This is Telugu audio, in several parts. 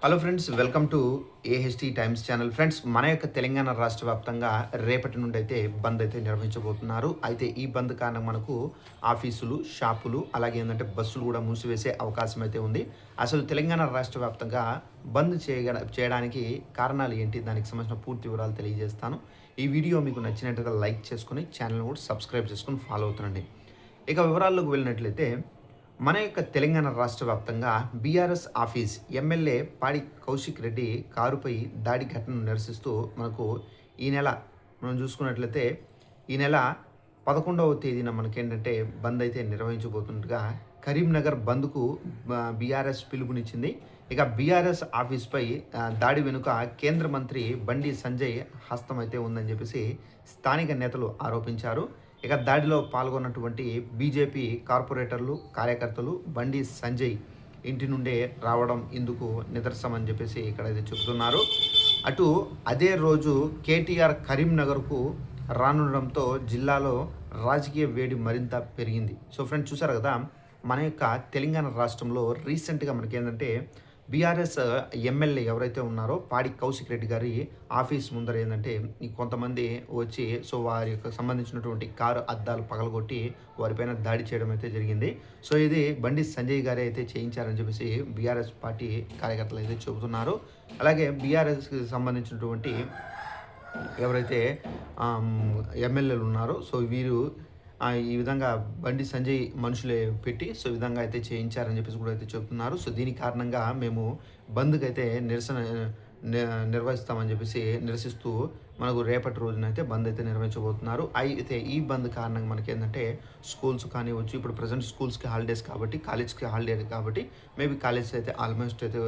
Hello friends, welcome to AHT times channel. Friends, మన యొక్క తెలంగాణ రాష్ట్ర వ్యాప్తంగా రేపటి నుండి అయితే బంద్ అయితే నిర్వహించబోతున్నారు. అయితే ఈ బంద్ కారణం మనకు ఆఫీసులు, షాపులు, అలాగే ఏంటంటే బస్సులు కూడా మూసివేసే అవకాశం అయితే ఉంది. అసలు తెలంగాణ రాష్ట్ర వ్యాప్తంగా బంద్ చేయడానికి కారణాలు ఏంటి, దానికి సంబంధించిన పూర్తి వివరాలు తెలియజేస్తాను. ఈ వీడియో మీకు నచ్చినట్లయితే లైక్ చేసుకుని ఛానల్ కూడా సబ్స్క్రైబ్ చేసుకుని ఫాలో అవుతుండండి. ఇక వివరాల్లోకి వెళ్ళినట్లయితే, మన యొక్క తెలంగాణ రాష్ట్ర వ్యాప్తంగా బీఆర్ఎస్ ఆఫీస్ ఎమ్మెల్యే పాడి కౌశిక్ రెడ్డి కారుపై దాడి ఘటనను నిరసిస్తూ మనకు ఈ నెల మనం చూసుకున్నట్లయితే ఈ నెల 11వ తేదీన మనకేంటంటే బంద్ అయితే నిర్వహించబోతుండగా కరీంనగర్ బంద్కు బీఆర్ఎస్ పిలుపునిచ్చింది. ఇక బీఆర్ఎస్ ఆఫీస్పై దాడి వెనుక కేంద్ర మంత్రి బండి సంజయ్ హస్తం అయితే ఉందని చెప్పేసి స్థానిక నేతలు ఆరోపించారు. ఇక దాడిలో పాల్గొన్నటువంటి బీజేపీ కార్పొరేటర్లు, కార్యకర్తలు బండి సంజయ్ ఇంటి నుండే రావడం ఇందుకు నిదర్శనం అని చెప్పేసి ఇక్కడైతే చెబుతున్నారు. అటు అదే రోజు కేటీఆర్ కరీంనగర్కు రానుండడంతో జిల్లాలో రాజకీయ వేడి మరింత పెరిగింది. సో ఫ్రెండ్స్, చూసారు కదా, మన యొక్క తెలంగాణ రాష్ట్రంలో రీసెంట్గా మనకేంటంటే బీఆర్ఎస్ ఎమ్మెల్యే ఎవరైతే ఉన్నారో పాడి కౌశిక్ రెడ్డి గారి ఆఫీస్ ముందర ఏంటంటే కొంతమంది వచ్చి సో వారి యొక్క సంబంధించినటువంటి కారు అద్దాలు పగలగొట్టి వారిపైన దాడి చేయడం అయితే జరిగింది. సో ఇది బండి సంజయ్ గారే అయితే చేయించారని చెప్పేసి బీఆర్ఎస్ పార్టీ కార్యకర్తలు అయితే చెబుతున్నారు. అలాగే బీఆర్ఎస్కి సంబంధించినటువంటి ఎవరైతే ఎమ్మెల్యేలు ఉన్నారో సో వీరు ఈ విధంగా బండి సంజయ్ మనుషులే పెట్టి సో ఈ విధంగా అయితే చేయించారని చెప్పేసి కూడా అయితే చెప్తున్నారు. సో దీని కారణంగా మేము బంద్కి అయితే నిరసన నిర్వహిస్తామని చెప్పేసి నిరసిస్తూ మనకు రేపటి రోజునైతే బంద్ అయితే నిర్వహించబోతున్నారు. అయితే ఈ బంద్ కారణంగా మనకి ఏంటంటే స్కూల్స్ కానివచ్చు, ఇప్పుడు ప్రజెంట్ స్కూల్స్కి హాలిడేస్ కాబట్టి, కాలేజ్కి హాలిడే కాబట్టి మేబీ కాలేజ్ అయితే ఆల్మోస్ట్ అయితే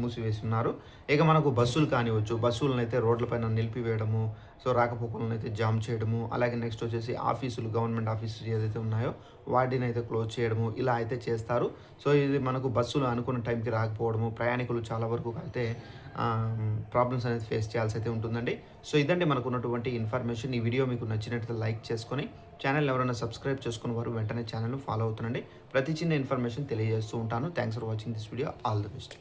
మూసివేస్తున్నారు. ఇక మనకు బస్సులు కానివచ్చు, బస్సులను అయితే రోడ్లపైన నిలిపివేయడము, సో రాకపోకలను అయితే జామ్ చేయడము, అలాగే నెక్స్ట్ వచ్చేసి ఆఫీసులు, గవర్నమెంట్ ఆఫీసులు ఏదైతే ఉన్నాయో వాటిని అయితే క్లోజ్ చేయడము, ఇలా అయితే చేస్తారు. సో ఇది మనకు బస్సులు అనుకున్న టైంకి రాకపోవడము, ప్రయాణికులు చాలా వరకు అయితే ప్రాబ్లమ్స్ అనేది ఫేస్ చేయాల్సి అయితే ఉంటుందండి. సో ఇదండి మనకు ఉన్నటువంటి ఇన్ఫర్మేషన్. ఈ వీడియో మీకు నచ్చినట్లయితే లైక్ చేసుకొని ఛానల్ ఎవరైనా సబ్స్క్రైబ్ చేసుకున్న వారు వెంటనే ఛానల్ ఫాలో అవుతుండండి. ప్రతి చిన్న ఇన్ఫర్మేషన్ తెలియజేస్తూ ఉంటాను. Thanks for watching this video. All the best.